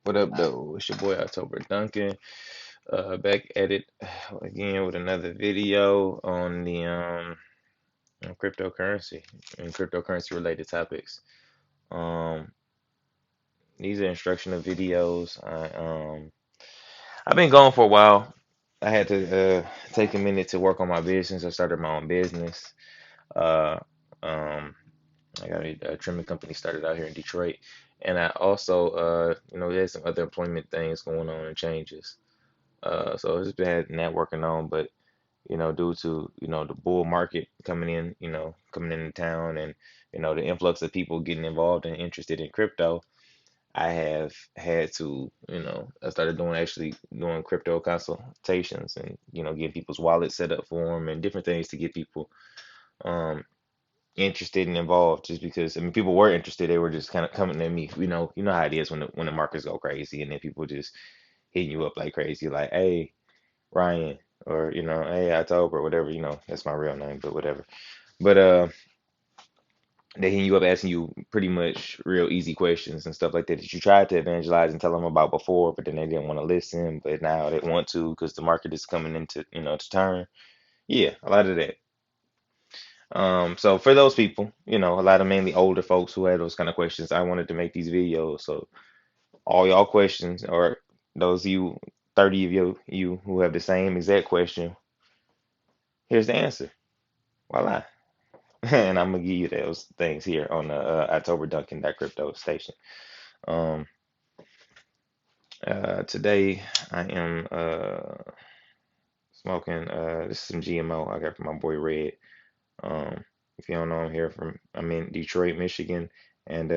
What up, though? It's your boy October Duncan. Back at it again with another video on the on cryptocurrency and cryptocurrency related topics. Um, these are instructional videos. I've been going for a while. I had to take a minute to work on my business. I started my own business. Uh, um, I got a trimming company started out here in Detroit, and I also there's some other employment things going on and changes. So it's just been networking on, but due to the bull market coming into town, and the influx of people getting involved and interested in crypto, I have had to I started doing crypto consultations, and getting people's wallets set up for them and different things to get people um interested and involved. Just because I mean people were interested, they were just kind of coming at me. You know how it is when the markets go crazy, and then people just hitting you up like crazy, like, hey, Ryan, or hey, October, whatever, that's my real name, but whatever. But they hit you up asking you pretty much real easy questions and stuff like that that you tried to evangelize and tell them about before, but then they didn't want to listen, but now they want to because the market is coming into, to turn. Yeah, a lot of that. So for those people, a lot of mainly older folks who had those kind of questions, I wanted to make these videos. So all y'all questions, or those of you 30 of you who have the same exact question, here's the answer. Voila. And I'm gonna give you those things here on the OctoberDuncan.Crypto station. Um, Today I am smoking this is some GMO I got from my boy Red. If you don't know, I'm in Detroit, Michigan, and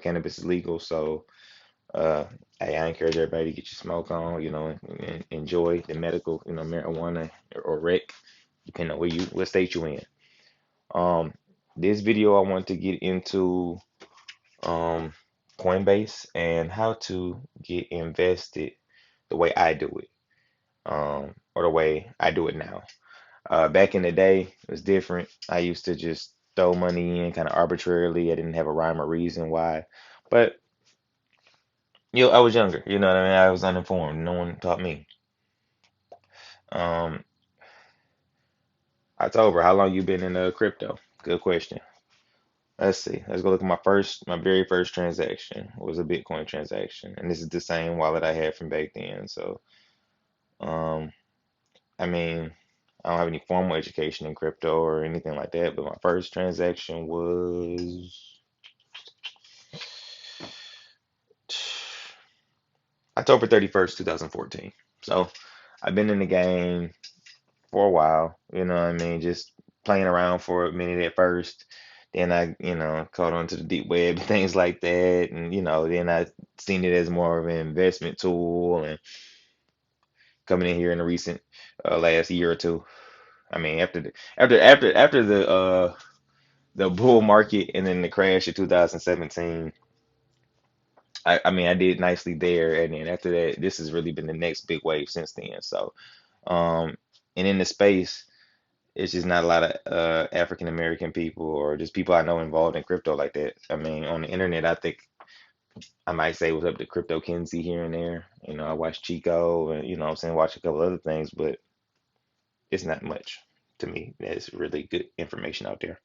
cannabis is legal, so uh, hey, I encourage everybody to get your smoke on, and enjoy the medical, marijuana or rec, depending on what state you in. Um, this video I want to get into um, Coinbase and how to get invested the way I do it, or the way I do it now. Back in the day, it was different. I used to just throw money in kind of arbitrarily. I didn't have a rhyme or reason why, but I was younger. You know what I mean? I was uninformed. No one taught me. Um, October, how long you been in crypto? Good question. Let's see. Let's go look at my very first transaction was a Bitcoin transaction, and this is the same wallet I had from back then. So, um, I mean, I don't have any formal education in crypto or anything like that, but my first transaction was October 31st, 2014. So, I've been in the game for a while. You know what I mean? Just playing around for a minute at first. Then I, caught on to the deep web and things like that. And, then I seen it as more of an investment tool, and coming in here in the recent last year or two. I mean, after the bull market and then the crash of 2017, I mean, I did nicely there. And then after that, this has really been the next big wave since then. So, um, and in the space, it's just not a lot of African American people or just people I know involved in crypto like that. I mean, on the internet, I think I might say what's up to Crypto Kinsey here and there. I watch Chico, and I'm saying, watch a couple other things, but it's not much to me. There's really good information out there.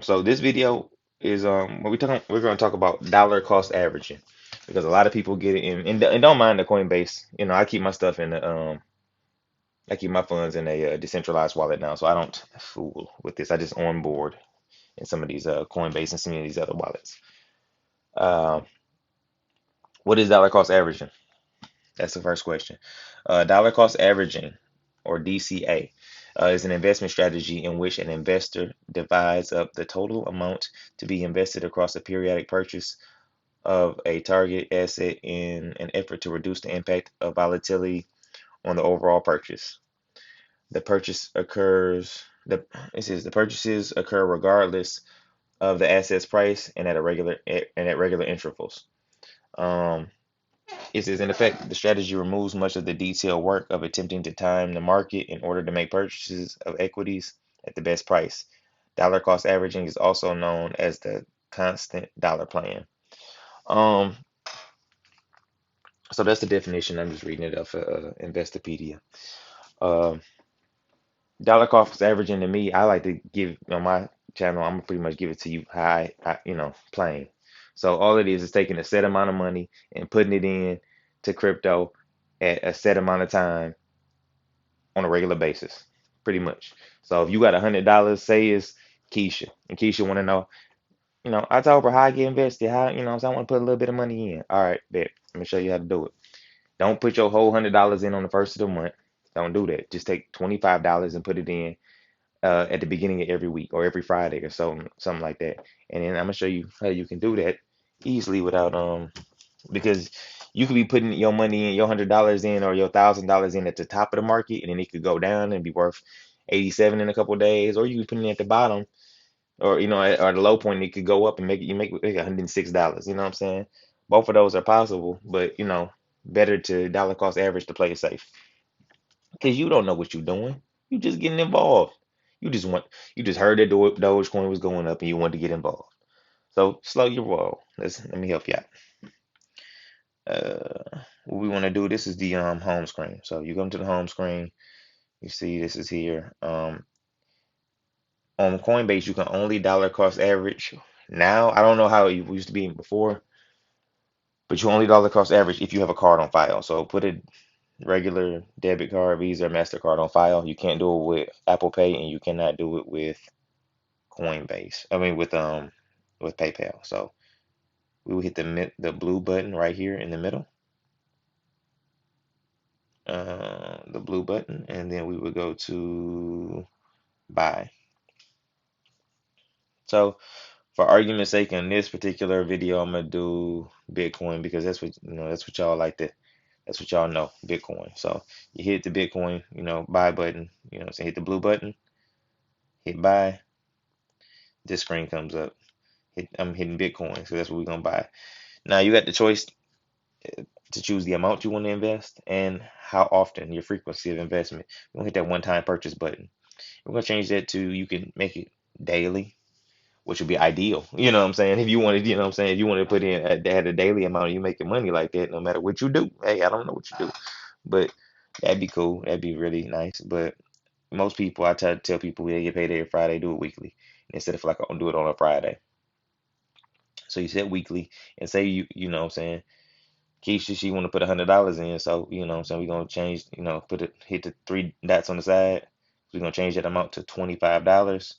So this video is what we're going to talk about dollar cost averaging, because a lot of people get it in, and don't mind the Coinbase. I keep my stuff in the I keep my funds in a decentralized wallet now, so I don't fool with this. I just onboard in some of these Coinbase and some of these other wallets. Uh, what is dollar cost averaging? That's the first question. Dollar cost averaging, or DCA, is an investment strategy in which an investor divides up the total amount to be invested across a periodic purchase of a target asset in an effort to reduce the impact of volatility on the overall purchase. The purchase occurs the it says the purchases occur regardless of the asset's price and at regular intervals. Um, it says, in effect, the strategy removes much of the detailed work of attempting to time the market in order to make purchases of equities at the best price. Dollar cost averaging is also known as the constant dollar plan. Um, So that's the definition. I'm just reading it off Investopedia. Um, Dollar cost averaging to me, I like to give on my channel. I'm gonna pretty much give it to you plain. So all it is taking a set amount of money and putting it in to crypto at a set amount of time on a regular basis, pretty much. So if you got $100, say it's Keisha, and Keisha want to know, I told her how I get invested, how, so I want to put a little bit of money in. All right, bet. Let me show you how to do it. Don't put your whole $100 in on the first of the month. Don't do that. Just take $25 and put it in at the beginning of every week or every Friday or something like that. And then I'm gonna show you how you can do that easily without because you could be putting your money in, your $100 in or your $1,000 in at the top of the market, and then it could go down and be worth 87 in a couple of days, or you could put it at the bottom, or at the low point it could go up and make $106. You know what I'm saying? Both of those are possible, but better to dollar cost average to play it safe because you don't know what you're doing. You just getting involved. You just heard that Dogecoin was going up and you wanted to get involved. So slow your roll. Let me help you out. What we want to do, this is the home screen. So you come to the home screen, you see this is here. On Coinbase, you can only dollar cost average. Now, I don't know how it used to be before, but you only dollar cost average if you have a card on file. So put a regular debit card, Visa, or MasterCard on file. You can't do it with Apple Pay, and you cannot do it with Coinbase. I mean with PayPal. So we will hit the blue button right here in the middle. The blue button, and then we would go to buy. So for argument's sake, in this particular video, I'm gonna do Bitcoin because that's what y'all like to, that's what y'all know, Bitcoin. So you hit the Bitcoin, buy button, so hit the blue button, hit buy, this screen comes up. I'm hitting Bitcoin, so that's what we're gonna buy. Now you got the choice to choose the amount you want to invest and how often, your frequency of investment. We're gonna hit that one-time purchase button. We're gonna change that to, you can make it daily, which would be ideal. You know what I'm saying? If you wanted, you know what I'm saying, if you wanted to put in had a daily amount, you making money like that, no matter what you do. Hey, I don't know what you do, but that'd be cool. That'd be really nice. But most people, I try to tell people they get paid every Friday, do it weekly instead of like I'll do it on a Friday. So you set weekly and say you know what I'm saying, Keisha, she want to put $100 in, so what I'm saying, we're gonna change, hit the three dots on the side. We're gonna change that amount to $25,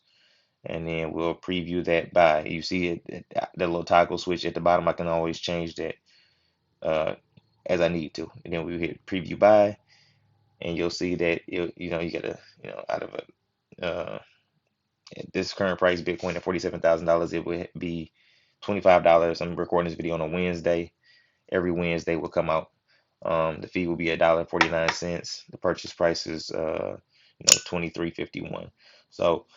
and then we'll preview that by. You see the little toggle switch at the bottom. I can always change that uh, as I need to, and then we hit preview by, and you'll see that you get a out of a at this current price, Bitcoin at $47,000, it would be $25. I'm recording this video on a Wednesday. Every Wednesday will come out. The fee will be $1.49. The purchase price is 23.51. So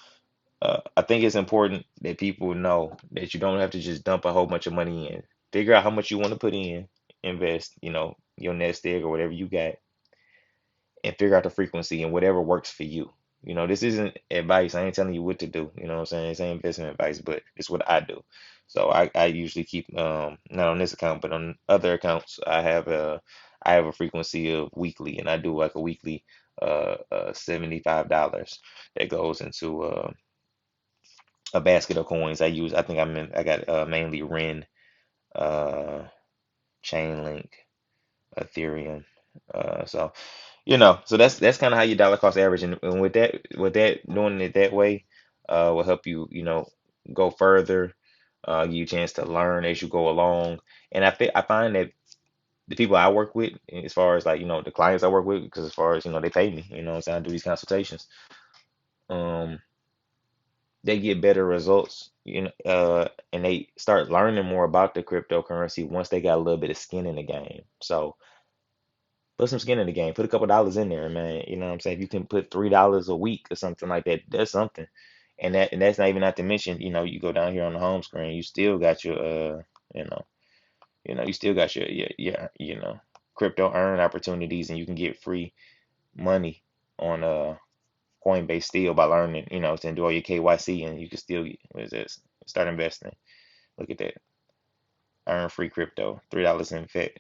I think it's important that people know that you don't have to just dump a whole bunch of money in. Figure out how much you want to put in, invest, your nest egg or whatever you got, and figure out the frequency and whatever works for you. This isn't advice. I ain't telling you what to do. You know what I'm saying? It's ain't investment advice, but it's what I do. So I usually keep not on this account, but on other accounts, I have a frequency of weekly, and I do like a weekly $75 that goes into a basket of coins. I think I got mainly Ren, uh Chainlink, Ethereum. So that's kind of how you dollar cost average, and with that doing it that way, will help you, go further, give you a chance to learn as you go along. And I find that the people I work with, as far as like, the clients I work with, because as far as, they pay me, what I'm saying, I do these consultations, um, they get better results, and they start learning more about the cryptocurrency once they got a little bit of skin in the game. So put some skin in the game. Put a couple dollars in there, man. You know what I'm saying? If you can put $3 a week or something like that, that's something. And that's not even, not to mention, you go down here on the home screen, you still got your you know, you still got your crypto earn opportunities, and you can get free money on Coinbase still by learning, and do all your KYC, and you can still what is this? Start investing. Look at that. Earn free crypto. $3 in Fed.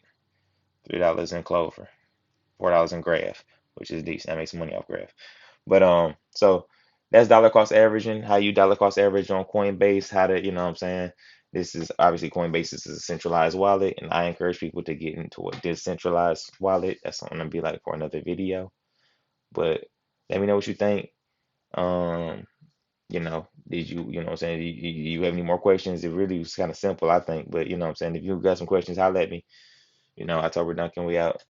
$3 in Clover, $4 in Graph, which is decent. I make some money off Graph. But so that's dollar cost averaging, how you dollar cost average on Coinbase, how to, you know what I'm saying? This is obviously Coinbase is a centralized wallet, and I encourage people to get into a decentralized wallet. That's something to be like for another video. But let me know what you think. Um, did you know what I'm saying? You have any more questions? It really was kind of simple, I think. But you know what I'm saying? If you got some questions, holler at me. October Duncan, we out.